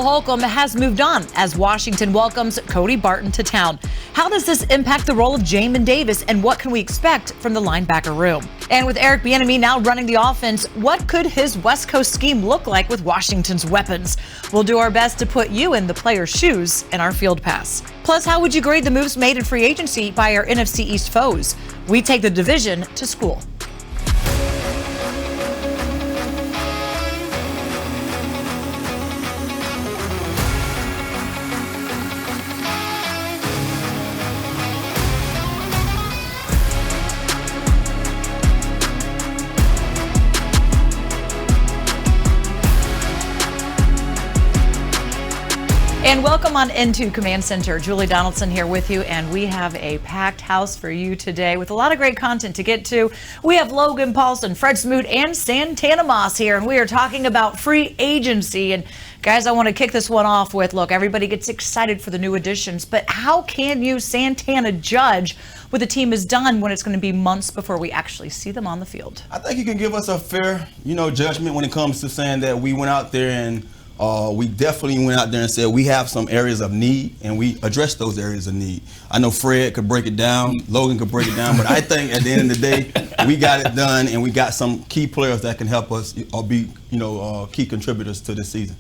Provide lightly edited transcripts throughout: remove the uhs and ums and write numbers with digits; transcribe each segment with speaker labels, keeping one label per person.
Speaker 1: Holcomb has moved on as Washington welcomes Cody Barton to town. How does this impact the role of Jamin Davis, and what can we expect from the linebacker room? And with Eric Bieniemy now running the offense, what could his West Coast scheme look like with Washington's weapons? We'll do our best to put you in the player's shoes in our field pass. Plus, how would you grade the moves made in free agency by our NFC East foes? We take the division to school. And welcome on into Command Center. Julie Donaldson here with you, and we have a packed house for you today with a lot of great content to get to. We have Logan Paulsen, Fred Smoot, and Santana Moss here, and we are talking about free agency. And guys, I want to kick this one off with, look, everybody gets excited for the new additions, but how can you, Santana, judge what the team has done when it's going to be months before we actually see them on the field?
Speaker 2: I think you can give us a fair, judgment when it comes to saying that we went out there and we definitely went out there and said we have some areas of need, and we addressed those areas of need. I know Fred could break it down, Logan could break it down, but I think at the end of the day, we got it done, and we got some key players that can help us or be, key contributors to this season.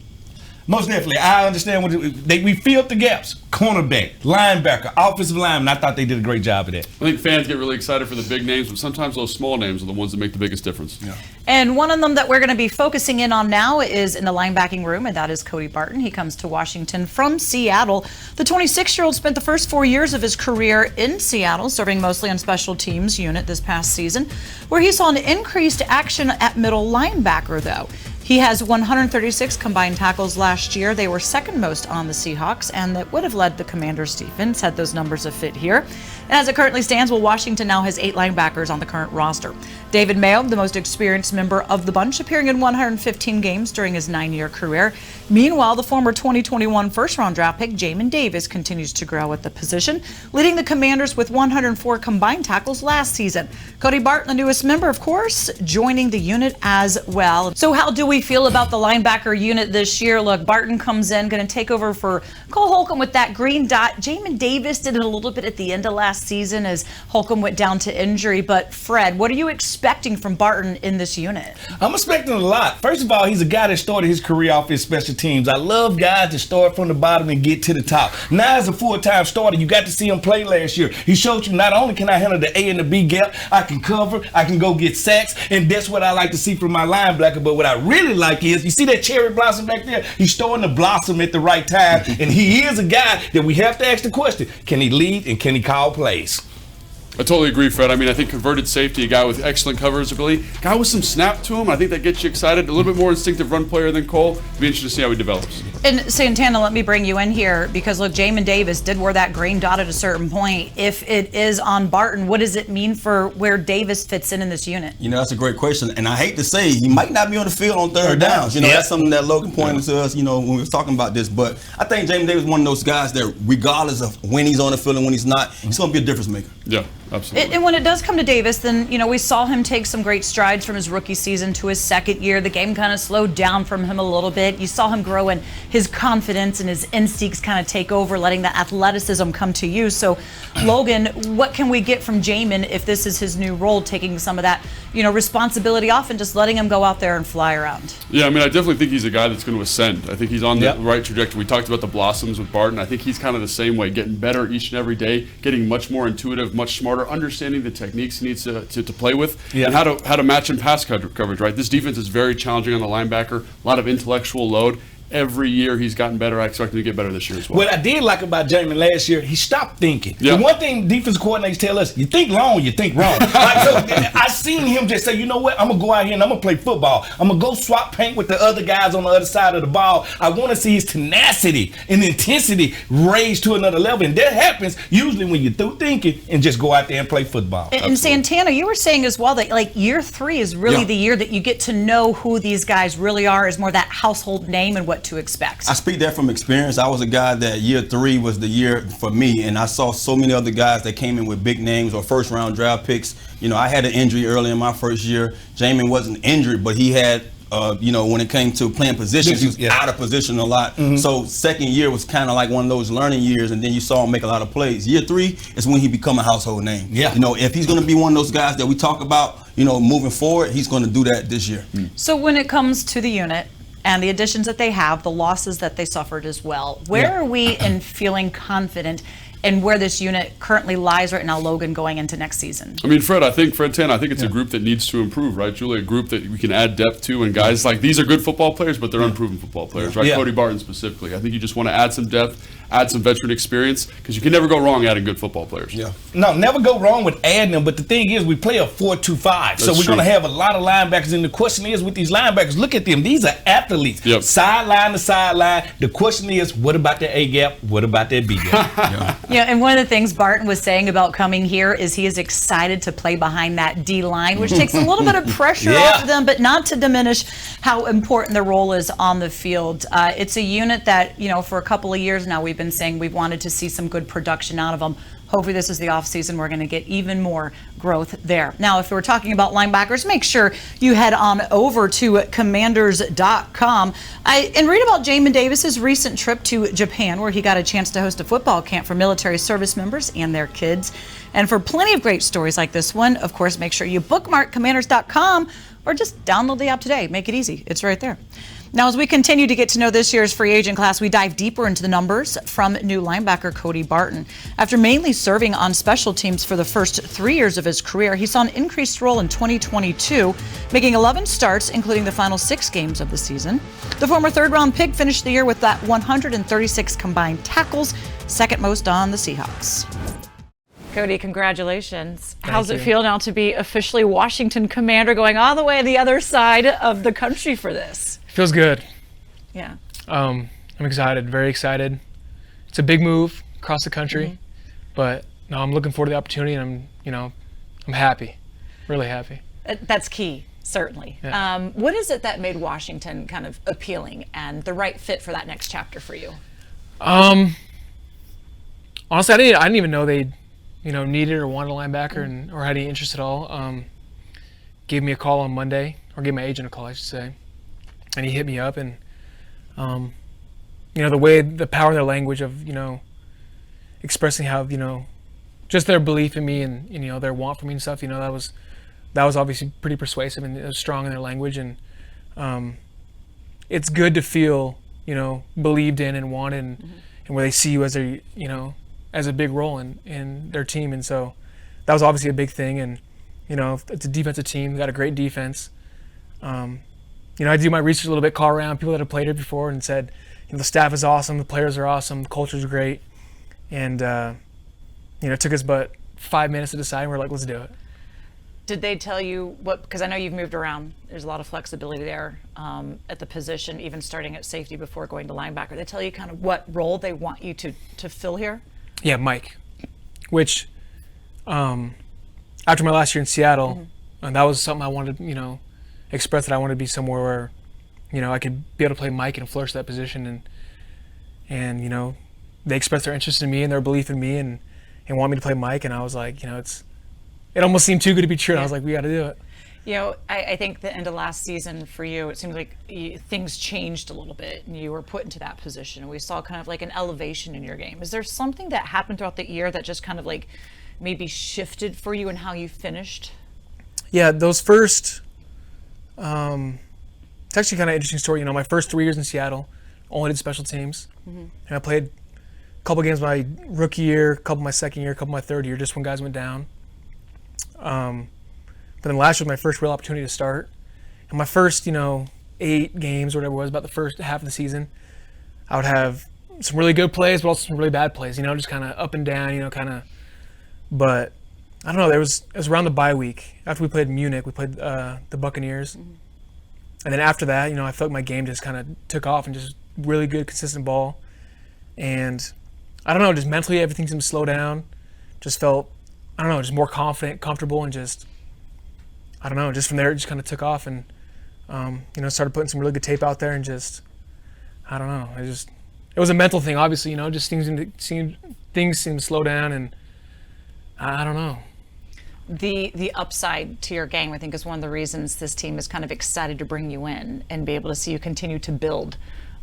Speaker 3: Most definitely. I understand we filled the gaps. Cornerback, linebacker, offensive lineman. I thought they did a great job of that.
Speaker 4: I think fans get really excited for the big names, but sometimes those small names are the ones that make the biggest difference.
Speaker 3: Yeah.
Speaker 1: And one of them that we're going to be focusing in on now is in the linebacking room, and that is Cody Barton. He comes to Washington from Seattle. The 26-year-old spent the first 4 years of his career in Seattle, serving mostly on special teams unit this past season, where he saw an increased action at middle linebacker, though. He has 136 combined tackles last year. They were second most on the Seahawks, and that would have led the Commanders' defense had those numbers a fit here. And as it currently stands, Washington now has 8 linebackers on the current roster. David Mayo, the most experienced member of the bunch, appearing in 115 games during his 9-year career. Meanwhile, the former 2021 first-round draft pick, Jamin Davis, continues to grow at the position, leading the Commanders with 104 combined tackles last season. Cody Barton, the newest member, of course, joining the unit as well. So how do we feel about the linebacker unit this year? Look, Barton comes in, going to take over for Cole Holcomb with that green dot. Jamin Davis did it a little bit at the end of last season as Holcomb went down to injury. But Fred, what are you expecting from Barton in this unit?
Speaker 3: I'm expecting a lot. First of all, he's a guy that started his career off his special teams. I love guys that start from the bottom and get to the top. Now as a full-time starter, you got to see him play last year. He showed you not only can I handle the A and the B gap, I can cover, I can go get sacks, and that's what I like to see from my linebacker. But what I really like is, you see that cherry blossom back there? He's starting to blossom at the right time, and he is a guy that we have to ask the question, can he lead and can he call plays?
Speaker 4: I totally agree, Fred. I mean, I think converted safety, a guy with excellent coverage ability, guy with some snap to him. I think that gets you excited. A little bit more instinctive run player than Cole. It'll be interesting to see how he develops.
Speaker 1: And Santana, let me bring you in here because, look, Jamin Davis did wear that green dot at a certain point. If it is on Barton, what does it mean for where Davis fits in this unit?
Speaker 2: That's a great question. And I hate to say, he might not be on the field on third downs. That's something that Logan pointed to us, when we were talking about this. But I think Jamin Davis is one of those guys that regardless of when he's on the field and when he's not, he's going to be a difference maker.
Speaker 4: Yeah. Absolutely.
Speaker 1: And when it does come to Davis, then, we saw him take some great strides from his rookie season to his second year. The game kind of slowed down from him a little bit. You saw him grow in his confidence and his instincts kind of take over, letting the athleticism come to use. So, Logan, what can we get from Jamin if this is his new role, taking some of that, responsibility off and just letting him go out there and fly around?
Speaker 4: Yeah, I mean, I definitely think he's a guy that's going to ascend. I think he's on the right trajectory. We talked about the blossoms with Barton. I think he's kind of the same way, getting better each and every day, getting much more intuitive, much smarter, understanding the techniques he needs to play with, and how to match in pass coverage, right? This defense is very challenging on the linebacker, a lot of intellectual load. Every year he's gotten better. I expect him to get better this year as well.
Speaker 3: What I did like about Jamin last year, he stopped thinking.
Speaker 4: Yeah.
Speaker 3: The one thing defensive coordinators tell us, you think long, you think wrong. I seen him just say, you know what, I'm going to go out here and I'm going to play football. I'm going to go swap paint with the other guys on the other side of the ball. I want to see his tenacity and intensity raised to another level. And that happens usually when you're through thinking and just go out there and play football.
Speaker 1: And Santana, you were saying as well that year 3 is really the year that you get to know who these guys really are, is more that household name and what to expect.
Speaker 2: I speak that from experience. I was a guy that year 3 was the year for me, and I saw so many other guys that came in with big names or first-round draft picks. I had an injury early in my first year. Jamin wasn't injured, but he had when it came to playing positions, he was out of position a lot. So second year was kind of like one of those learning years, and then you saw him make a lot of plays. Year 3 is when he become a household name.
Speaker 3: Yeah.
Speaker 2: If he's going to be one of those guys that we talk about, moving forward, he's going to do that this year.
Speaker 1: So when it comes to the unit and the additions that they have, the losses that they suffered as well, where are we in feeling confident and where this unit currently lies right now, Logan, going into next season?
Speaker 4: I mean, Fred Santana, I think it's a group that needs to improve, right, Julie? A group that we can add depth to, and guys like these are good football players, but they're unproven football players, right?
Speaker 3: Yeah.
Speaker 4: Cody Barton specifically. I think you just want to add some depth, add some veteran experience, because you can never go wrong adding good football players.
Speaker 2: Yeah.
Speaker 3: No, never go wrong with adding them. But the thing is, we play a 4-2-5, so we're going to have a lot of linebackers. And the question is, with these linebackers, look at them. These are athletes, sideline to sideline. The question is, what about that A gap? What about that B gap?
Speaker 1: And one of the things Barton was saying about coming here is he is excited to play behind that D line, which takes a little bit of pressure off of them, but not to diminish how important their role is on the field. It's a unit that, for a couple of years now, we've been saying we've wanted to see some good production out of them. Hopefully this is the offseason. We're going to get even more growth there. Now, if we're talking about linebackers, make sure you head on over to commanders.com and read about Jamin Davis's recent trip to Japan, where he got a chance to host a football camp for military service members and their kids. And for plenty of great stories like this one, of course, make sure you bookmark commanders.com or just download the app today. Make it easy. It's right there. Now, as we continue to get to know this year's free agent class, we dive deeper into the numbers from new linebacker Cody Barton. After mainly serving on special teams for the first 3 years of his career, he saw an increased role in 2022, making 11 starts, including the final 6 games of the season. The former third-round pick finished the year with that 136 combined tackles, second most on the Seahawks. Cody, congratulations. How's it feel now to be officially Washington Commander, going all the way to the other side of the country for this?
Speaker 5: Feels good.
Speaker 1: Yeah.
Speaker 5: I'm excited, very excited. It's a big move across the country, but no, I'm looking forward to the opportunity, and I'm happy, really happy.
Speaker 1: That's key, certainly.
Speaker 5: Yeah.
Speaker 1: What is it that made Washington kind of appealing and the right fit for that next chapter for you?
Speaker 5: Honestly, I didn't even know they needed or wanted a linebacker or had any interest at all. Gave me a call on Monday, or gave my agent a call, I should say. And he hit me up, and the power in their language of expressing how just their belief in me and their want for me and stuff, that was obviously pretty persuasive, and it was strong in their language, and it's good to feel believed in and wanted, and where they see you as a big role in their team. And so that was obviously a big thing, and it's a defensive team, got a great defense. I do my research a little bit, call around people that have played here before and said, the staff is awesome, the players are awesome, the culture's great. And, it took us but 5 minutes to decide, and we're like, let's do it.
Speaker 1: Did they tell you what, because I know you've moved around, there's a lot of flexibility there at the position, even starting at safety before going to linebacker. They tell you kind of what role they want you to fill here?
Speaker 5: Yeah, Mike, which after my last year in Seattle, that was something I wanted, express that I wanted to be somewhere where, I could be able to play Mike and flourish that position, and they expressed their interest in me and their belief in me and want me to play Mike, and I was like, it almost seemed too good to be true. And I was like, we got to do it.
Speaker 1: I think the end of last season for you, it seems like things changed a little bit, and you were put into that position, and we saw kind of like an elevation in your game. Is there something that happened throughout the year that just kind of like maybe shifted for you and how you finished?
Speaker 5: Yeah, those first. It's actually kind of an interesting story. My first 3 years in Seattle, only did special teams, and I played a couple games my rookie year, a couple my second year, a couple my third year, just when guys went down. But then last year was my first real opportunity to start, and my first 8 games or whatever it was, about the first half of the season, I would have some really good plays, but also some really bad plays. Just kind of up and down, But I don't know. It was around the bye week after we played Munich. We played the Buccaneers, and then after that, I felt like my game just kind of took off and just really good, consistent ball. And I don't know, just mentally everything seemed to slow down. Just felt, I don't know, just more confident, comfortable, and just I don't know. Just from there, it just kind of took off, and started putting some really good tape out there, and just I don't know. It was a mental thing, obviously. Just things seemed to slow down, and I don't know.
Speaker 1: the upside to your game, I think, is one of the reasons this team is kind of excited to bring you in and be able to see you continue to build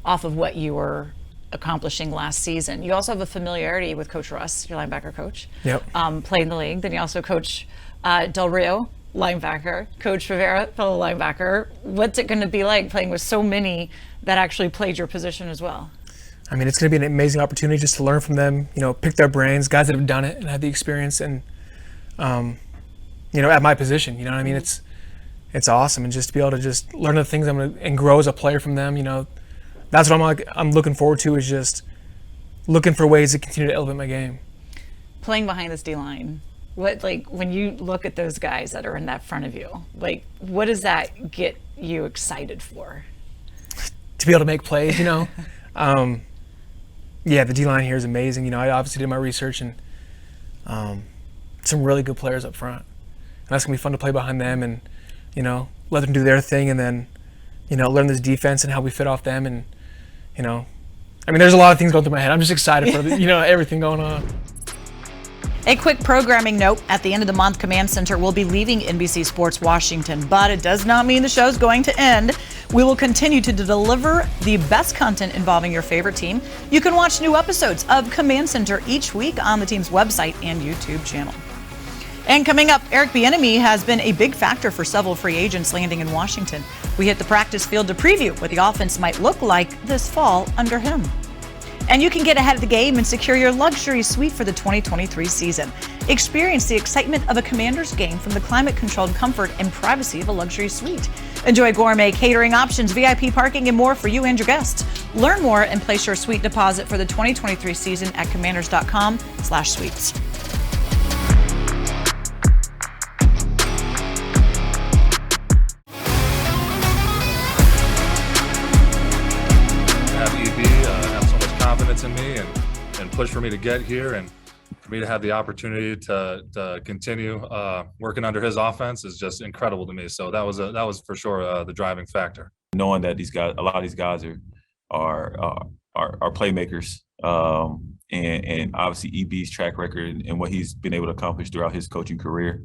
Speaker 1: off of what you were accomplishing last season. You also have a familiarity with Coach Russ, your linebacker coach.
Speaker 5: Yep.
Speaker 1: Played in the league. Then you also coach Del Rio, linebacker, Coach Rivera, fellow linebacker. What's it going to be like playing with so many that actually played your position as well?
Speaker 5: I mean, it's going to be an amazing opportunity just to learn from them, pick their brains, guys that have done it and had the experience and, at my position, you know what I mean? It's awesome. And just to be able to just learn the things and grow as a player from them, that's what I'm looking forward to, is just looking for ways to continue to elevate my game.
Speaker 1: Playing behind this D-line, when you look at those guys that are in that front of you, what does that get you excited for?
Speaker 5: To be able to make plays, Yeah, the D-line here is amazing. I obviously did my research and some really good players up front. And that's going to be fun to play behind them and, let them do their thing and then, learn this defense and how we fit off them. And, there's a lot of things going through my head. I'm just excited for, everything going on.
Speaker 1: A quick programming note, at the end of the month, Command Center will be leaving NBC Sports Washington, but it does not mean the show's going to end. We will continue to deliver the best content involving your favorite team. You can watch new episodes of Command Center each week on the team's website and YouTube channel. And coming up, Eric Bieniemy has been a big factor for several free agents landing in Washington. We hit the practice field to preview what the offense might look like this fall under him. And you can get ahead of the game and secure your luxury suite for the 2023 season. Experience the excitement of a Commanders game from the climate-controlled comfort and privacy of a luxury suite. Enjoy gourmet catering options, VIP parking, and more for you and your guests. Learn more and place your suite deposit for the 2023 season at commanders.com/suites.
Speaker 6: In me and push for me to get here and for me to have the opportunity to continue working under his offense is just incredible to me. So that was for sure the driving factor.
Speaker 7: Knowing that a lot of these guys are playmakers, and obviously EB's track record and what he's been able to accomplish throughout his coaching career.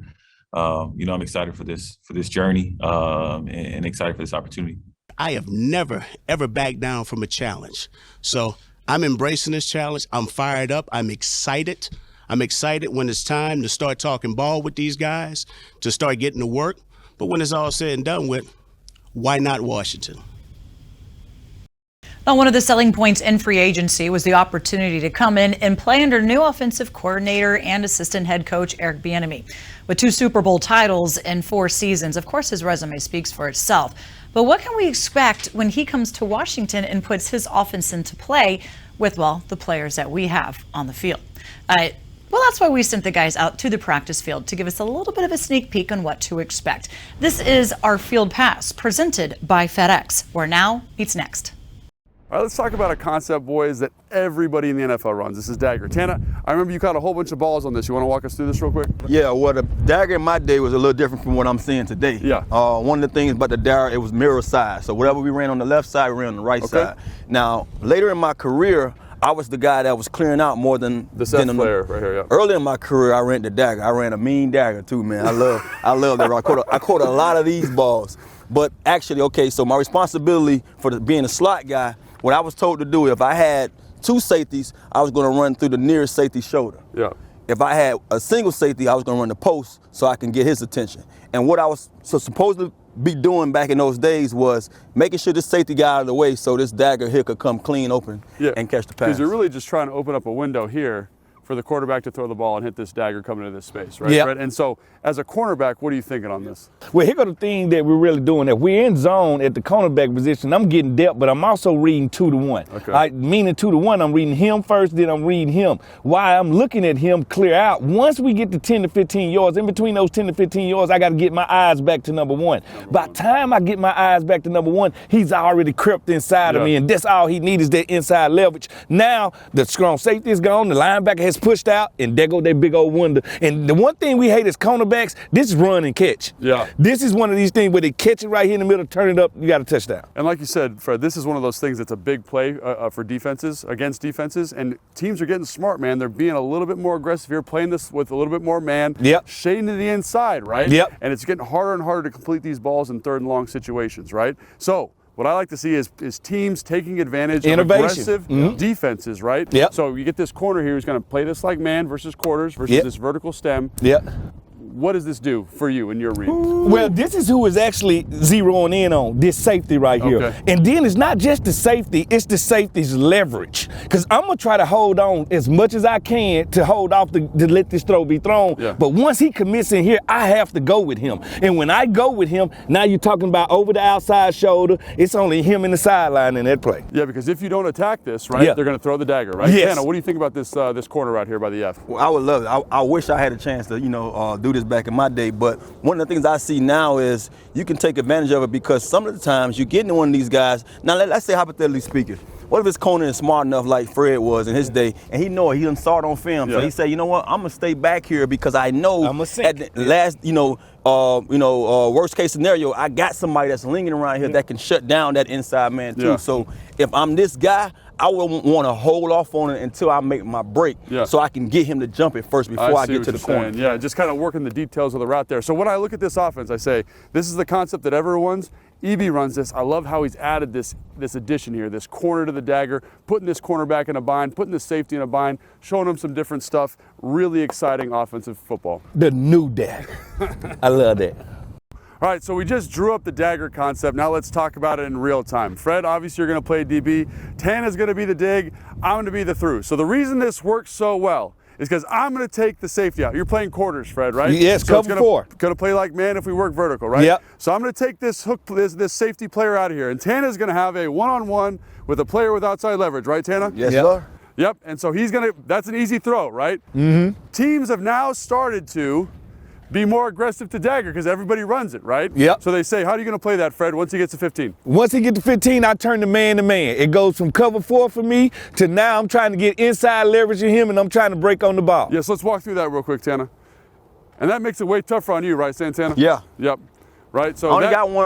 Speaker 7: I'm excited for this journey and excited for this opportunity.
Speaker 8: I have never ever backed down from a challenge. So I'm embracing this challenge. I'm fired up. I'm excited. I'm excited when it's time to start talking ball with these guys, to start getting to work. But when it's all said and done with, why not Washington?
Speaker 1: Now, one of the selling points in free agency was the opportunity to come in and play under new offensive coordinator and assistant head coach Eric Bieniemy. With 2 Super Bowl titles in 4 seasons, of course his resume speaks for itself. But what can we expect when he comes to Washington and puts his offense into play with, the players that we have on the field? That's why we sent the guys out to the practice field to give us a little bit of a sneak peek on what to expect. This is our Field Pass, presented by FedEx, where now meets next.
Speaker 9: All right, let's talk about a concept, boys, that everybody in the NFL runs. This is dagger. Tana, I remember you caught a whole bunch of balls on this. You want to walk us through this real quick?
Speaker 2: Yeah, well, the dagger in my day was a little different from what I'm seeing today.
Speaker 9: Yeah.
Speaker 2: One of the things about the dagger, it was mirror side. So whatever we ran on the left side, we ran on the right side. Now, later in my career, I was the guy that was clearing out more than
Speaker 9: the set player right here. Yeah.
Speaker 2: Early in my career, I ran the dagger. I ran a mean dagger too, man. I love that. I caught a lot of these balls. But actually, so my responsibility for being a slot guy, what I was told to do, if I had 2 safeties, I was going to run through the nearest safety shoulder.
Speaker 9: Yeah.
Speaker 2: If I had a single safety, I was going to run the post so I can get his attention. And what I was supposed to be doing back in those days was making sure this safety got out of the way so this dagger here could come clean open and catch the pass.
Speaker 9: Because you're really just trying to open up a window here for the quarterback to throw the ball and hit this dagger coming into this space, right?
Speaker 3: Yeah.
Speaker 9: Right? And so, as a cornerback, what are you thinking on this?
Speaker 3: Well, here go the thing that we're really doing. If we're in zone at the cornerback position, I'm getting depth, but I'm also reading 2 to 1.
Speaker 9: Okay.
Speaker 3: Meaning 2 to 1, I'm reading him first, then I'm reading him. While I'm looking at him clear out, once we get to 10 to 15 yards, in between those 10 to 15 yards, I got to get my eyes back to number 1. By the time I get my eyes back to number 1, he's already crept inside of me, and that's all he needs is that inside leverage. Now, the strong safety is gone, the linebacker has pushed out, and there go that big old window. And the one thing we hate as cornerbacks, this is run and catch.
Speaker 9: Yeah.
Speaker 3: This is one of these things where they catch it right here in the middle, turn it up, you got a touchdown.
Speaker 9: And like you said, Fred, this is one of those things that's a big play for defenses, against defenses, and teams are getting smart, man. They're being a little bit more aggressive here, playing this with a little bit more man, shading to the inside, right?
Speaker 3: Yep.
Speaker 9: And it's getting harder and harder to complete these balls in third and long situations, right? So what I like to see is teams taking advantage of aggressive defenses, right?
Speaker 3: Yep.
Speaker 9: So you get this corner here who's going to play this like man versus quarters versus this vertical stem.
Speaker 3: Yep.
Speaker 9: What does this do for you in your read?
Speaker 3: Well, this is who is actually zeroing in on this safety right here.
Speaker 9: Okay.
Speaker 3: And then it's not just the safety, it's the safety's leverage. Because I'm going to try to hold on as much as I can to hold off to let this throw be thrown.
Speaker 9: Yeah.
Speaker 3: But once he commits in here, I have to go with him. And when I go with him, now you're talking about over the outside shoulder. It's only him in the sideline in that play.
Speaker 9: Yeah, because if you don't attack this, right, they're going to throw the dagger, right?
Speaker 3: Yes.
Speaker 9: Tana, what do you think about this this corner right here by the F?
Speaker 2: Well, I would love it. I wish I had a chance to, do this back in my day. But one of the things I see now is you can take advantage of it because some of the times you get into one of these guys. Now, let's say hypothetically speaking, what if his corner is smart enough like Fred was in his day, and he know it, he done saw it on film. So he said, you know what, I'm gonna stay back here because I know at the last, worst case scenario, I got somebody that's lingering around here that can shut down that inside man too. So if I'm this guy, I would want to hold off on it until I make my break so I can get him to jump it first before I get to the corner.
Speaker 9: Yeah, just kind of working the details of the route there. So when I look at this offense, I say, this is the concept that everyone's. EB runs this. I love how he's added this addition here, this corner to the dagger, putting this cornerback in a bind, putting this safety in a bind, showing him some different stuff. Really exciting offensive football.
Speaker 3: The new dagger. I love that.
Speaker 9: All right, so we just drew up the dagger concept. Now let's talk about it in real time. Fred, obviously you're going to play DB. Tana's going to be the dig. I'm going to be the through. So the reason this works so well is because I'm going to take the safety out. You're playing quarters, Fred, right?
Speaker 3: Yes,
Speaker 9: so
Speaker 3: cover four.
Speaker 9: Going to play like man if we work vertical, right?
Speaker 3: Yep.
Speaker 9: So I'm going to take this hook, this safety player out of here, and Tana's going to have a one-on-one with a player with outside leverage, right, Tana?
Speaker 2: Yes, sir.
Speaker 9: Yep. And so that's an easy throw, right?
Speaker 3: Mm-hmm.
Speaker 9: Teams have now started to be more aggressive to dagger because everybody runs it, right?
Speaker 3: Yep.
Speaker 9: So they say, how are you going to play that, Fred, once he gets to 15?
Speaker 3: Once he gets to 15, I turn to man. It goes from cover 4 for me to now I'm trying to get inside leverage in him and I'm trying to break on the ball.
Speaker 9: Yes, let's walk through that real quick, Tana. And that makes it way tougher on you, right, Santana?
Speaker 2: Yeah.
Speaker 9: Yep. Right. So
Speaker 2: I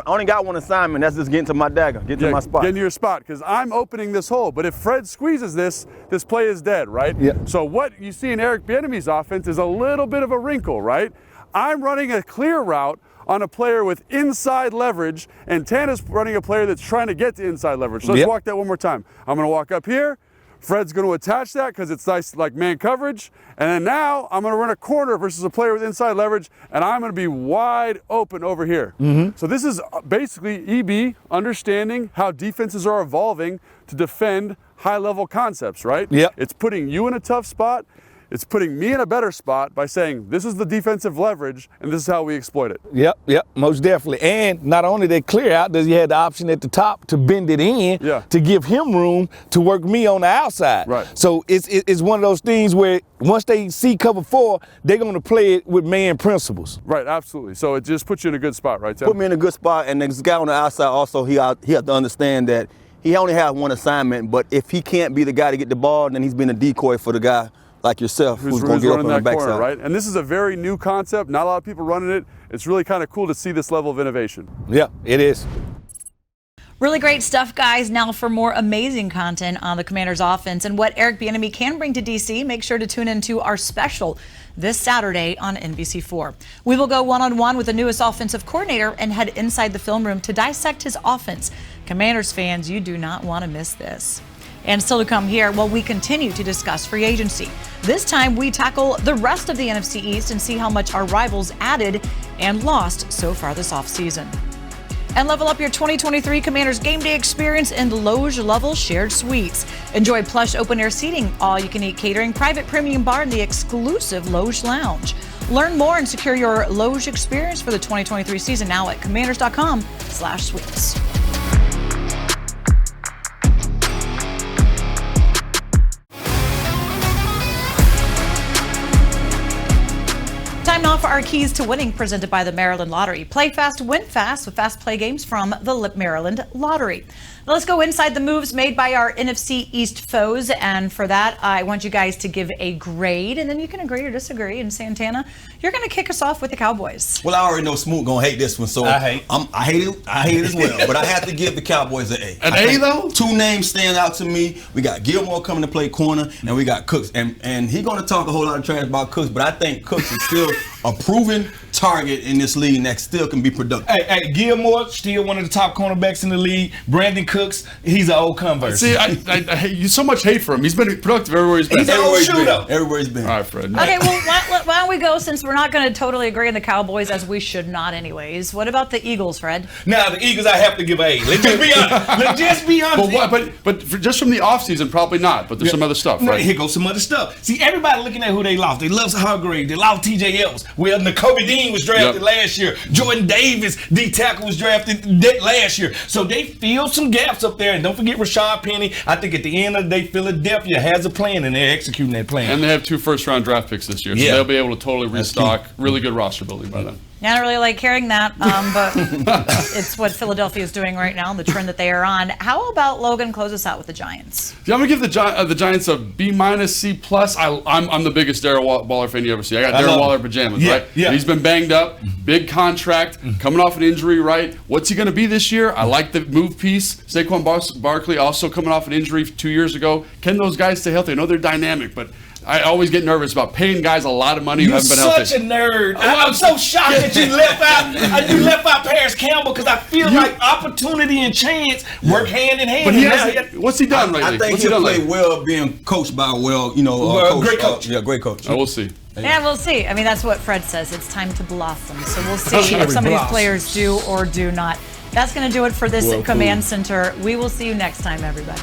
Speaker 2: only got one assignment. That's just getting to my dagger, getting to my spot.
Speaker 9: Getting to your spot, because I'm opening this hole. But if Fred squeezes this play is dead, right?
Speaker 3: Yeah.
Speaker 9: So what you see in Eric Bieniemy's offense is a little bit of a wrinkle, right? I'm running a clear route on a player with inside leverage, and Tana's running a player that's trying to get to inside leverage. So let's walk that one more time. I'm going to walk up here. Fred's going to attach that because it's nice like man coverage. And then now I'm going to run a corner versus a player with inside leverage, and I'm going to be wide open over here.
Speaker 3: Mm-hmm.
Speaker 9: So this is basically EB understanding how defenses are evolving to defend high-level concepts, right?
Speaker 3: Yep.
Speaker 9: It's putting you in a tough spot. It's putting me in a better spot by saying this is the defensive leverage and this is how we exploit it.
Speaker 3: Yep, most definitely. And not only they clear out, does he have the option at the top to bend it in to give him room to work me on the outside.
Speaker 9: Right.
Speaker 3: So it's one of those things where once they see cover 4, they're going to play it with man principles.
Speaker 9: Right, absolutely. So it just puts you in a good spot, right, Tim?
Speaker 2: Put me in a good spot, and this guy on the outside also, he have to understand that he only has one assignment, but if he can't be the guy to get the ball, then he's been a decoy for the guy like yourself, who's going to get up on the backside.
Speaker 9: Corner, right? And this is a very new concept. Not a lot of people running it. It's really kind of cool to see this level of innovation.
Speaker 3: Yeah, it is.
Speaker 1: Really great stuff, guys. Now for more amazing content on the Commanders offense and what Eric Bieniemy can bring to DC, make sure to tune into our special this Saturday on NBC4. We will go one-on-one with the newest offensive coordinator and head inside the film room to dissect his offense. Commanders fans, you do not want to miss this. And still to come here, we continue to discuss free agency. This time, we tackle the rest of the NFC East and see how much our rivals added and lost so far this offseason. And level up your 2023 Commanders game day experience in Loge Level Shared Suites. Enjoy plush open-air seating, all-you-can-eat catering, private premium bar, and the exclusive Loge Lounge. Learn more and secure your Loge experience for the 2023 season now at commanders.com/suites. time now for our keys to winning, presented by the Maryland Lottery. Play fast, win fast with fast play games from the Maryland Lottery. Now let's go inside the moves made by our NFC East foes, and for that, I want you guys to give a grade, and then you can agree or disagree. And Santana, you're going to kick us off with the Cowboys.
Speaker 2: Well, I already know Smoot gonna hate this one, so I hate it as well. But I have to give the Cowboys an A.
Speaker 4: An A though?
Speaker 2: Two names stand out to me. We got Gilmore coming to play corner, and we got Cooks, and he's gonna talk a whole lot of trash about Cooks, but I think Cooks is still a proven target in this league and that still can be productive.
Speaker 3: Hey, Gilmore, still one of the top cornerbacks in the league. Brandon Cooks, he's an old convert.
Speaker 4: See, I hate you so much hate for him. He's been productive everywhere he's been.
Speaker 3: He's an old shooter.
Speaker 2: Everywhere he's been.
Speaker 4: All right, Fred.
Speaker 1: Okay, well, why don't we go, since we're not going to totally agree on the Cowboys, as we should not anyways. What about the Eagles, Fred?
Speaker 3: Now, the Eagles, I have to give an A. Let's just be honest. Let's just be honest.
Speaker 4: But just from the offseason, probably not. But there's some other stuff, right?
Speaker 3: Here goes some other stuff. See, everybody looking at who they lost. They lost Hargrave. They lost T.J. Ellis. Well, Nakobe Dean was drafted last year. Jordan Davis, D-tackle, was drafted last year. So they filled some gaps up there. And don't forget Rashad Penny. I think at the end of the day, Philadelphia has a plan, and they're executing that plan.
Speaker 4: And they have 2 first-round draft picks this year, so they'll be able to totally restock. Really good roster building by then.
Speaker 1: Yeah, I don't really like hearing that, but it's what Philadelphia is doing right now, the trend that they are on. How about Logan close us out with the Giants?
Speaker 4: Yeah, I'm gonna give the Giants a B-, C+. I'm the biggest Darren Waller fan you ever see. I got Darren Waller pajamas, right?
Speaker 3: Yeah.
Speaker 4: He's been banged up, big contract, coming off an injury, right? What's he gonna be this year? I like the move piece. Saquon Barkley also coming off an injury 2 years ago. Can those guys stay healthy? I know they're dynamic, but I always get nervous about paying guys a lot of money who haven't been healthy.
Speaker 3: You're such a nerd. I'm so shocked that you left out Paris Campbell, because I feel like opportunity and chance work hand in hand.
Speaker 4: But what's he done lately?
Speaker 2: I think he'll play well being coached by
Speaker 3: great coach.
Speaker 2: Yeah, great coach.
Speaker 4: We'll see.
Speaker 1: Yeah, we'll see. I mean, that's what Fred says. It's time to blossom. So we'll see if some of these players do or do not. That's going to do it for this Command Center. We will see you next time, everybody.